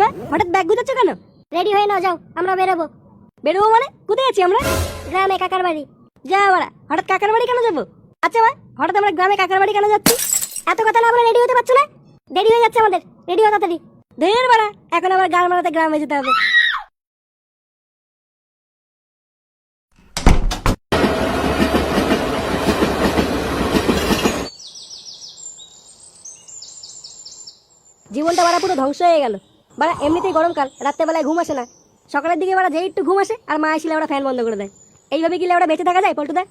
মা, হঠাৎ ব্যাগ গুছাচ্ছ কেন? রেডি হয়ে নাও, যাও আমরা বেরোবো। বেরোবো মানে? কোথায় আছি আমরা? গ্রামে কাকার বাড়ি। যা বাড়া, হঠাৎ কাকার বাড়ি কেন যাবো? আচ্ছা মা, হঠাৎ আমরা গ্রামে কাকার বাড়ি কেন যাচ্ছি? এত কথা না বলে রেডি হতে পারছো না? দেরি হয়ে যাচ্ছে আমাদের, রেডি হও তাড়াতাড়ি। ধের বাড়া, এখন আবার গান মারাতে গ্রামে যেতে হবে। জীবনটা বাড়া পুরো ধ্বংস হয়ে গেল। বাড়া এমনিতেই গরমকাল, রাত্রেবেলায় ঘুম আসে না। সকালের দিকে বাড়া যেই একটু ঘুম আসে আর মা আসলে ওরা ফ্যান বন্ধ করে দেয়। এইভাবে কি লেওড়া বেঁচে থাকা যায় পল্টুদা?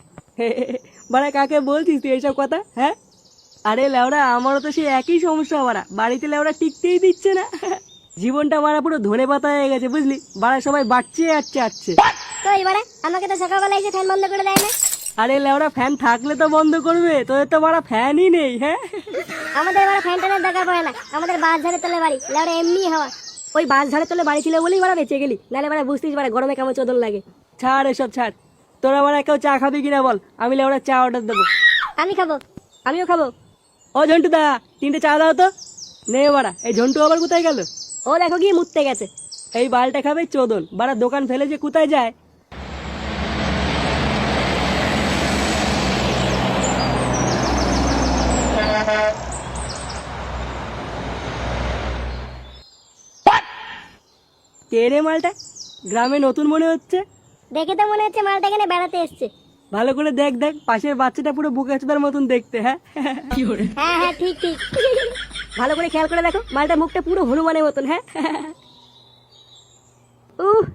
বাড়া কাকে বলছিস তুই এইসব কথা? হ্যাঁ, আরে লেওড়া আমারও তো সেই একই সমস্যা। বাড়া বাড়িতে লেওড়া টিকতেই দিচ্ছে না। জীবনটা বাড়া পুরো ধনে পাতা হয়ে গেছে বুঝলি। বাড়া সবাই বাড়ছে আসছে। তো এবারে আমাকে তো সকালবেলা এসে ফ্যান বন্ধ করে দেয় না। আরে লেওড়া ফ্যান থাকলে তো বন্ধ করবে, তোদের তো বাড়া ফ্যানই নেই। হ্যাঁ, আমাদের এবারে ফ্যান ট্যানের দরকার পড়ে না, আমাদের বাস ঝাড়ে তলে বাড়ি, লেওড়া এমনি হাওয়া। ওই বাস ঝাড়ে তোলে বাড়ি ছিল বলেই বাড়া বেঁচে গেলি, নাহলে বাড়া বুঝতিস বাড়া গরমে কেমন চোদন লাগে। ছাড় এসব ছাড়। তোরা বাড়া কেউ চা খাবি কিনা বল, আমি লেওড়া চা অর্ডার দেবো। আমি খাবো। আমিও খাবো। ও ঝন্টু দা, 3টে চা দাও তো। নে বাড়া, এই ঝন্টু আবার কোথায় গেল? ও দেখো গিয়ে মুততে গেছে। এই বালটা খাবে চোদন, বাড়া দোকান ফেলে যে কোথায় যায়। কে রে মালটা? গ্রামে নতুন মনে হচ্ছে। দেখে তো মনে হচ্ছে মালটা এখানে বেড়াতে এসছে। ভালো করে দেখ দেখ, পাশের বাচ্চাটা পুরো বোকাচোদার মতন দেখতে। হ্যাঁ হ্যাঁ হ্যাঁ, ঠিক ঠিক। ভালো করে খেয়াল করে দেখো, মালটা মুখটা পুরো হনুমানের মতন। হ্যাঁ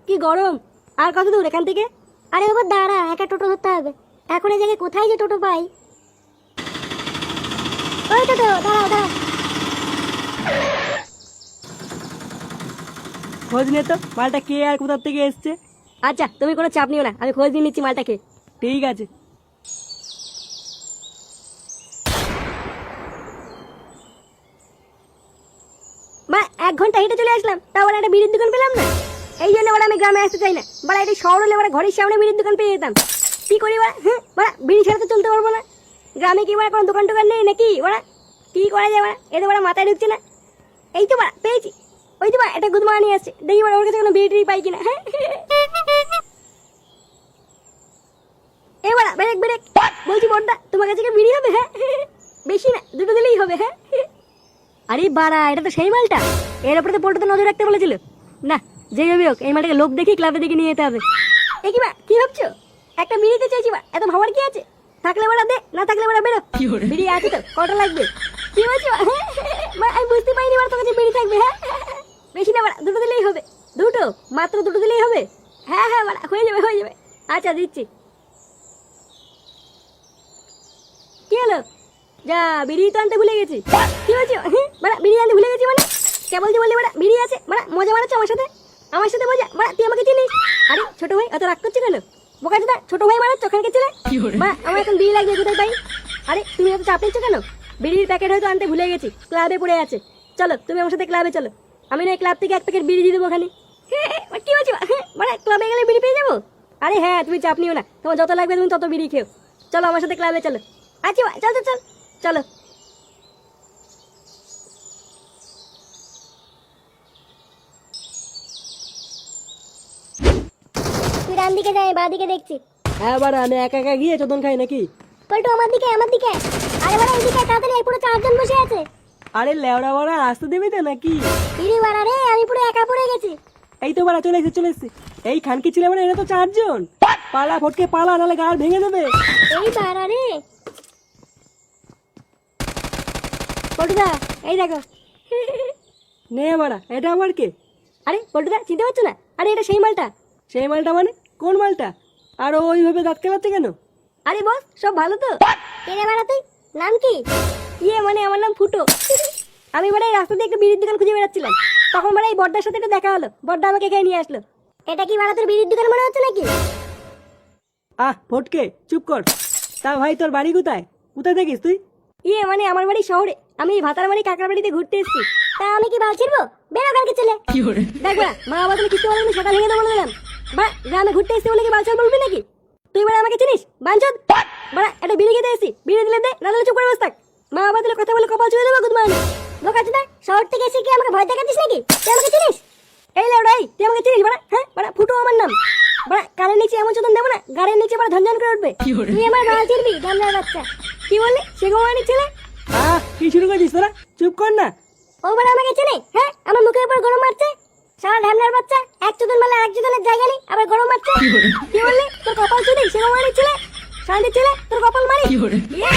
কি গরম। আর কত দূর এখান থেকে? আরে বাবা দাঁড়া, একা টোটো ধরতে হবে। এখন এই জায়গায় কোথায় যে টোটো পাই? ওই টোটো, দাঁড়াও দাঁড়াও। খোঁজ নে তো মালটা কে আর কোথার থেকে এসছে। আচ্ছা তুমি কোনো চাপ নিও না, আমি খোঁজ নিয়ে নিচ্ছি মালটাকে। ঠিক আছে। মা 1 ঘন্টা হেঁটে চলে আসলাম, তাও একটা বিড়ির দোকান পেলাম না। এই জন্য বলে আমি গ্রামে আসতে চাই না। বলে এটা শহর হলে বলে ঘরের সামনে বিড়ির দোকান পেয়ে যেতাম। কি করি বলা? হ্যাঁ বলা, বিড়ি ছাড়া তো চলতে পারবো না। গ্রামে কি বলা কোনো দোকান টোকান নেই নাকি? বলা কি করা যায় বলা, এতে বলা মাথায় ঢুকছে না। এই তো বলা পেয়েছি, ওই তো বলা একটা গুদমা নিয়ে আসছে, দেখি বলা ওর কাছে কোনো বিড়ি টিড়ি পাই কিনা। হ্যাঁ এবার ব্রেক ব্রেক বলছি বড়দা, তোমার কাছে কি বিড়ি হবে? হ্যাঁ বেশি না, 2টো দিলেই হবে। হ্যাঁ আরে বাড়া, এটা তো সেই মালটা। এর উপরে তো পল্টুতে নজর রাখতে বলেছিল। না, যেই হবে হোক, এই মালটাকে লোক দেখি ক্লাবে দেখে নিয়ে যেতে হবে। এ কি বা কি ভাবছো? একটা বিড়িতে চাইছি বা, এত ভাবার কি আছে? থাকলে বাড়া দে, না থাকলে বাড়া বেরো। বিড়ি আছে তো, কটা লাগবে? কি বলছো? আমি বুঝতে পারিনি বাড়া তোর কাছে বিড়ি থাকবে। হ্যাঁ বেশি না বাড়া, 2টো দিলেই হবে। 2টো? মাত্র 2টো দিলেই হবে? হ্যাঁ হ্যাঁ বাড়া, হয়ে যাবে হয়ে যাবে। আচ্ছা দিচ্ছি। কি হলো? যা, বিড়ি তো আনতে ভুলে গেছি। কি বলছো? মানে বিড়ি আনতে ভুলে গেছি মানে? কে বলছি বললি মানে বিড়ি আছে? মানে মজা মারাচ্ছ আমার সাথে? আমার সাথে মজা? মানে তুই আমাকে চিনিস? আরে ছোট ভাই, এত রাগ করছো কেন? বোকাচোদা, ছোট ভাই মারাচ্ছ ওখানকে ছেলে। মানে আমার এখন বিড়ি লাগবে, কোথায় পাই? আরে তুমি এত চাপ নিচ্ছ কেন? বিড়ির প্যাকেট হয়তো আনতে ভুলে গেছি, ক্লাবে পড়ে আছে। চলো তুমি আমার সাথে ক্লাবে চলো, আমি না ক্লাব থেকে 1 প্যাকেট বিড়ি দিয়ে দেবো ওখানে। কি বলছো? মানে ক্লাবে গেলে বিড়ি পেয়ে যাবো? আরে হ্যাঁ, তুমি চাপ নিও না, তোমার যত লাগবে তুমি তত বিড়ি খেও। চলো আমার সাথে ক্লাবে চলো। আচ্ছা চল চল চল চলো। তুই ডান দিকে যাই, বাঁ দিকে দেখছি। হ্যাঁ বাড়া, আমি একা একা গিয়ে চোদন খাই নাকি? পল্টু আমার দিকে, আমার দিকে। আরে বাড়া এইদিকে তাড়াতাড়ি, এই পুরো 4জন বসে আছে। আরে লেওড়া বাড়া, আসতে দেবে তো নাকি? ইরে বাড়া রে, আমি পুরো একা পড়ে গেছি। এই তো বাড়া চলে এসেছে। এই খানকি ছিল মানে, এরা তো 4জন। পালা ফটকে পালা, নাহলে গাল ভেঙে দেবে। এই বাড়া রে। পল্টুদা এই দেখো। নে বাড়া, এটা আমার কে? আরে পল্টুদা চিনতে পারছো না? আরে এটা সেই মালটা। সেই মালটা মানে? কোন মালটা? আর ওইভাবে দাঁত কেলাচ্ছে কেন? আরে বস, সব ভালো তো? কে রে বাড়া তুই? নাম কি? মানে আমার নাম ফুটো। আমি মানে এই রাস্তা দিয়ে একটা বিড়ির দোকান খুঁজে বেড়াচ্ছিলাম, তখন মানে এই বড়দার সাথে একটু দেখা হলো, বড়দা আমাকে এখানে নিয়ে আসলো। এটা কি বাড়া তোর বিড়ির দোকান মনে হচ্ছে নাকি? ফটকে চুপ কর। তা ভাই তোর বাড়ি কোথায়? কোথায় থাকিস তুই? মানে আমার বাড়ি শহরে, আমি ভাতার বাড়ি কাকার বাড়িতে ঘুরতে এসেছি। তা আমি কি বাল ছিড়বো? বেরো কালকে চলে। দেখ বাড়া, মা বাবা তুমি কিছু বলবি, সেটা ভেঙে দেবো বলে দিলাম। বা গ্রামে ঘুরতে এসেছি বলে কি বালছাল বলবি নাকি? তুই বাড়া আমাকে চিনিস বাঞ্চদ? বাড়া একটা বিড়ি খেতে এসেছি, বিড়ি দিলে দে, না দিলে চুপ করে বস থাক। মা বাবা দিলে কথা বলে কপাল ছুঁয়ে দেবো গুদমান। বোকা চোদা, শহর শহর থেকে এসে কি আমাকে ভয় দেখাচ্ছিস নাকি? তুই আমাকে চিনিস? এই লেওড়া, এই তুই আমাকে চিনিস বাড়া? হ্যাঁ বাড়া, ফুটো আমার নাম বাড়া। কানের নিচে এমন চোদন দেবো না, গাড়ির নিচে বাড়া ঝনঝন করে উঠবে। তুই আমার বাল চিনবি ধামরার বাচ্চা? কি বললি? সে গোমানির ছেলে? কি শুরু করছিস তোরা? চুপ কর না। ও বলে আমাকে চেনে? হ্যাঁ, আমার মুখের উপর গরম মারছে। সারা ঢামনার বাচ্চা, এক চোদন মারলে আরেক চোদনের জায়গা নেই, আবার গরম মারছে। কি বললি? তোর কপাল চুদি, সে গোমানির ছেলে? শান্তির ছেলে, তোর কপাল মারি। ইয়ে!